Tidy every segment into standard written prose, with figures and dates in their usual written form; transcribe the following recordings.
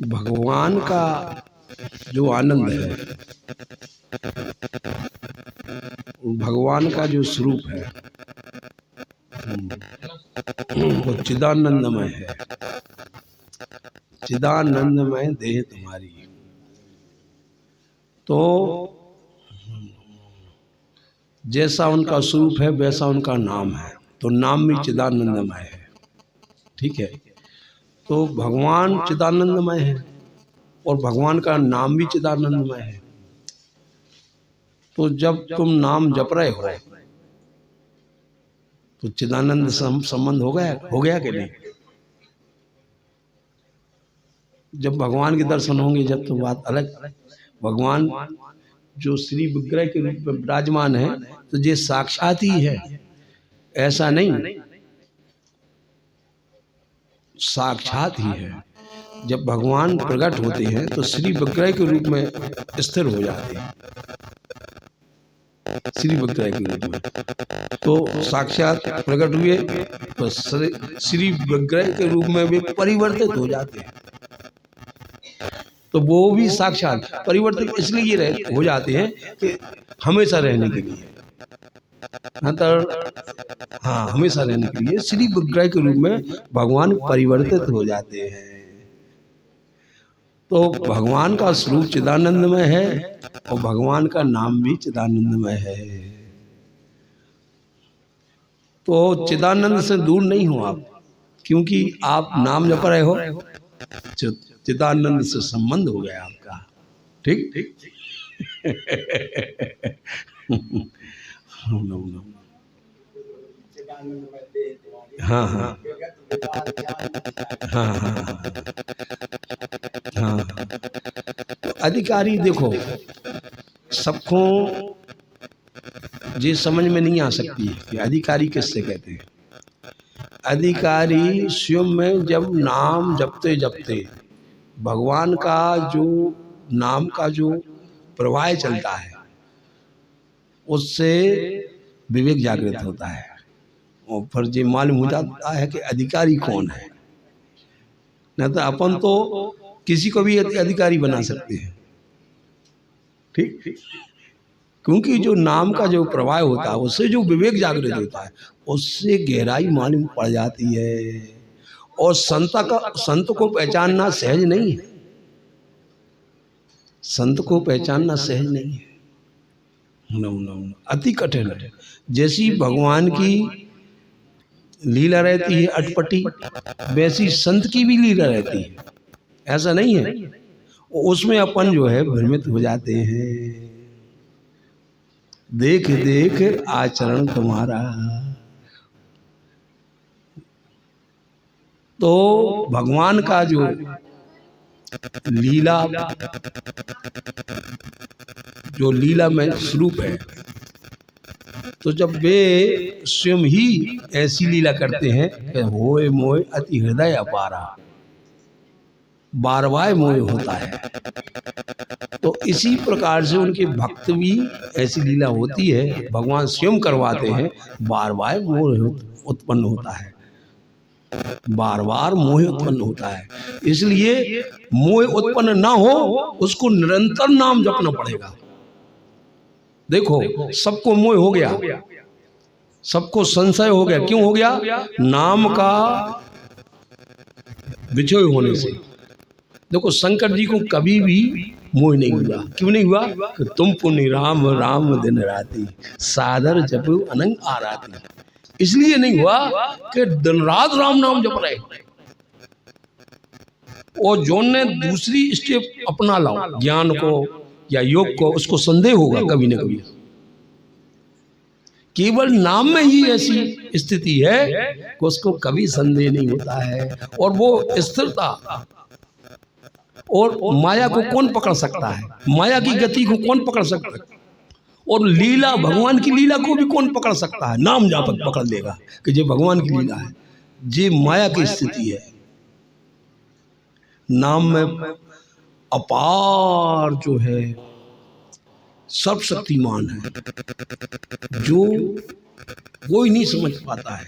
भगवान का जो आनंद है, भगवान का जो स्वरूप है वो चिदानंदमय है। चिदानंदमय देह तुम्हारी, तो जैसा उनका स्वरूप है वैसा उनका नाम है, तो नाम भी चिदानंदमय है। ठीक है, तो भगवान चिदानंदमय है और भगवान का नाम भी चिदानंदमय है। तो जब तुम नाम जप रहे हो तो चिदानंद संबंध हो गया कि नहीं? जब भगवान के दर्शन होंगे जब तो बात अलग। भगवान जो श्री विग्रह के रूप में विराजमान है तो ये साक्षात ही है, ऐसा नहीं, साक्षात ही है। जब भगवान प्रकट होते हैं तो श्री विग्रह के रूप में स्थिर हो जाते हैं, श्री विग्रह के रूप में। तो साक्षात प्रकट हुए तो श्री विग्रह के रूप में वे परिवर्तित हो जाते हैं। तो वो भी साक्षात परिवर्तित इसलिए हो जाते हैं कि हमेशा रहने के लिए, हाँ, हमेशा रहने के लिए श्री विग्रह के रूप में भगवान परिवर्तित हो जाते हैं। तो भगवान का स्वरूप चिदानंदमय है और भगवान का नाम भी चिदानंदमय है। तो चिदानंद से दूर नहीं हो आप, क्योंकि आप नाम जप रहे हो, चिदानंद से संबंध हो गया आपका। ठीक ठीक हाँ हाँ हाँ हाँ हाँ। तो अधिकारी देखो, सबको ये समझ में नहीं आ सकती है कि अधिकारी किससे कहते हैं। अधिकारी स्वयं में जब नाम जपते जपते भगवान का जो नाम का जो प्रवाह चलता है उससे विवेक जागृत होता है और फिर ये मालूम हो जाता है कि अधिकारी कौन है। नहीं तो अपन तो किसी को भी अधिकारी बना सकते हैं। ठीक, क्योंकि जो नाम का जो प्रवाह होता है उससे जो विवेक जागृत होता है उससे गहराई मालूम पड़ जाती है। और संत को पहचानना सहज नहीं है, संत को पहचानना सहज नहीं है, अति कठिन है। जैसी भगवान की लीला रहती है अटपटी, वैसी संत की भी लीला रहती है, ऐसा नहीं है। उसमें अपन जो है भ्रमित हो जाते हैं। देख देख आचरण तुम्हारा, तो भगवान का जो लीला, जो लीला में स्वरूप है, तो जब वे स्वयं ही ऐसी लीला करते हैं कि होए मोए अति हृदय अपारा, बार बार मोह होता है। तो इसी प्रकार से उनके भक्त भी ऐसी लीला होती है, भगवान स्वयं करवाते हैं, बार बार मोह उत्पन्न होता है, बार बार मोह उत्पन्न होता है। इसलिए मोह उत्पन्न ना हो उसको निरंतर नाम जपना पड़ेगा। देखो सबको मोह हो गया, सबको संशय हो गया। क्यों हो गया? नाम का विचय होने से। देखो शंकर जी को कभी भी मोह नहीं हुआ। क्यों नहीं हुआ? कि तुम पुण्य राम राम दिन राती, सादर जपो अनंग आराती। इसलिए नहीं हुआ कि दिन रात राम नाम जप रहे। और जो ने दूसरी स्टेप अपना लाओ ज्ञान को या योग को, उसको संदेह होगा कभी न कभी। केवल नाम में ही ऐसी स्थिति है कि उसको कभी संदेह नहीं होता है। और वो स्थिरता, और माया को कौन पकड़ सकता है? माया की गति को कौन पकड़ सकता है? और लीला, भगवान की लीला को भी कौन पकड़ सकता है? नाम जापक पकड़ लेगा कि ये भगवान की लीला है। ये माया की स्थिति है। नाम में अपार जो है सर्वशक्तिमान है, जो कोई नहीं समझ पाता है,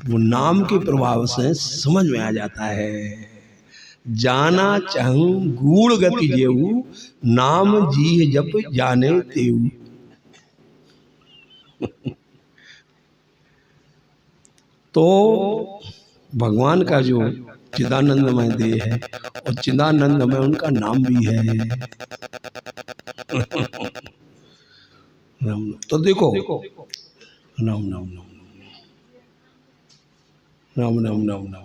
वो नाम के प्रभाव से समझ में आ जाता है। जाना चाहूं गूढ़ गति जेऊ, नाम जी जप जाने तेऊ। तो भगवान का जो चिदानंदमय देह है और चिदानंदमय उनका नाम भी है। तो देखो राम नाम राम राम राम राम,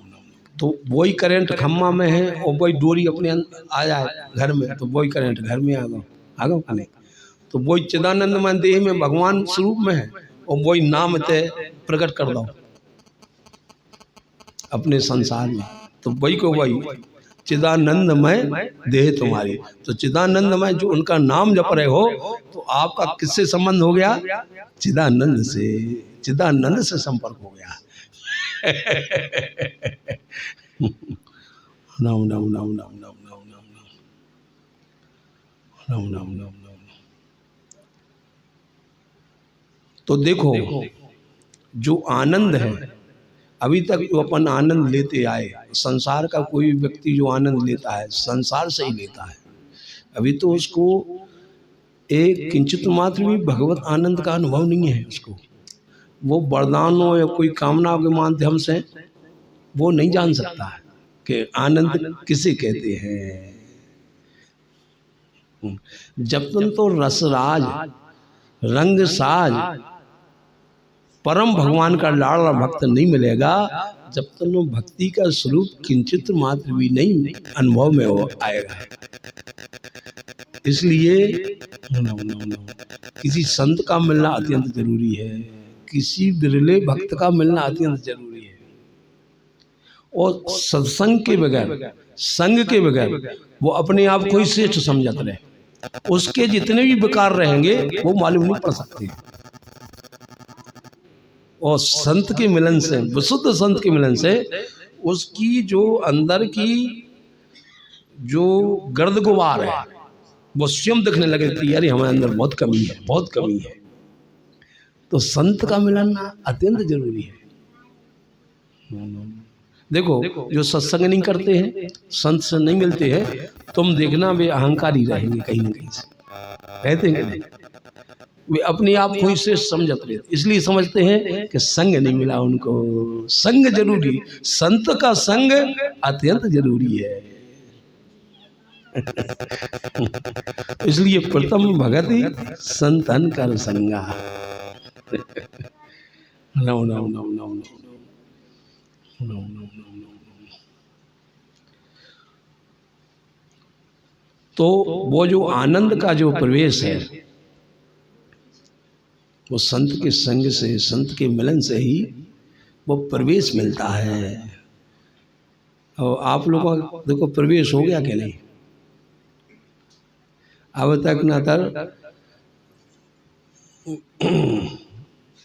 तो वही करंट खम्मा में है और वही डोरी अपने आ जाए घर में, तो वही करंट घर में आ गो का नहीं। तो वही चिदानंदमय देह में भगवान स्वरूप में है और वही नाम ते प्रकट कर दो अपने संसार में। तो वही को वही चिदानंदमय देह तुम्हारी। तो चिदानंदमय जो उनका नाम जप रहे हो, तो आपका किससे संबंध हो गया? चिदानंद से, चिदानंद से संपर्क हो गया। राम राम राम राम राम राम राम राम राम राम राम। तो देखो जो आनंद है, अभी तक जो अपन आनंद लेते आए, संसार का कोई व्यक्ति जो आनंद लेता है संसार से ही लेता है। अभी तो उसको एक किंचित मात्र भी भगवत आनंद का अनुभव नहीं है उसको। वो वरदानों या कोई कामना के माध्यम से वो नहीं जान सकता है कि आनंद किसे कहते हैं। जब तक तो रसराज रंग साज परम भगवान का लाडला भक्त नहीं मिलेगा, जब तक वो भक्ति का स्वरूप किंचित मात्र भी नहीं अनुभव में हो आएगा। इसलिए किसी संत का मिलना अत्यंत जरूरी है, किसी बिरले भक्त का मिलना अत्यंत जरूरी है। और सत्संग के बगैर, संग के बगैर वो अपने आप को ही श्रेष्ठ समझते रहे, उसके जितने भी विकार रहेंगे वो मालूम नहीं पड़ सकते। और संत के मिलन से, विशुद्ध संत के मिलन से उसकी जो अंदर की जो गर्द गुबार है वो स्वयं दिखने लगे कि यार हमारे अंदर बहुत कमी है, बहुत कमी है। तो संत का मिलन अत्यंत जरूरी है। देखो जो सत्संग नहीं करते हैं, संत से नहीं मिलते हैं, तुम देखना वे अहंकारी रहेंगे कहीं ना कहीं से, कहते हैं नहीं, वे अपने आप को ही से समझते रहे, इसलिए समझते हैं कि संग नहीं मिला उनको। संग जरूरी, संत का संग अत्यंत जरूरी है। इसलिए प्रथम भगति संतन कर संगा। नौ नौ नौ नौ नौ। तो वो जो आनंद का जो प्रवेश है वो संत के संग से, संत के मिलन से ही वो प्रवेश मिलता है। और आप लोगों का देखो प्रवेश हो गया कि नहीं? अब तक न तर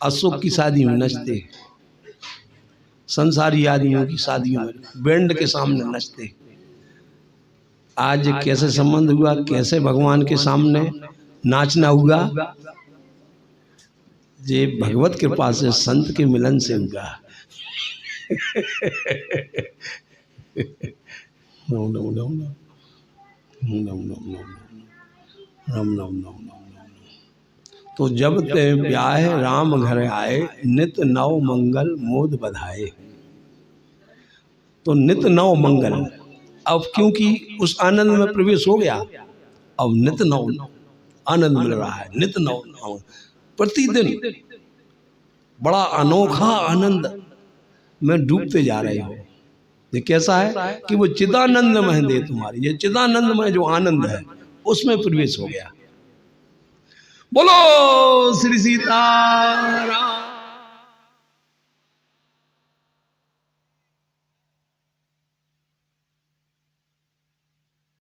अशोक की शादी में नचते, संसारी आदमियों की शादियों में बैंड के सामने नचते। आज कैसे संबंध हुआ, कैसे भगवान के सामने नाचना हुआ? ये भगवत कृपा से, संत के मिलन से हुआ। नम नम नम नम नम नम नम नम। तो जब ते ब्याह राम घर आए, नित नव मंगल मोद बधाए। तो नित नव मंगल, अब क्योंकि उस आनंद में प्रवेश हो गया, अब नित नव आनंद मिल रहा है। नित नव प्रतिदिन बड़ा अनोखा आनंद में डूबते जा रहे हो। ये कैसा है कि वो चिदानंद में दे तुम्हारी, ये चिदानंद में जो आनंद है उसमें प्रवेश हो गया। बोलो श्री सीताराम।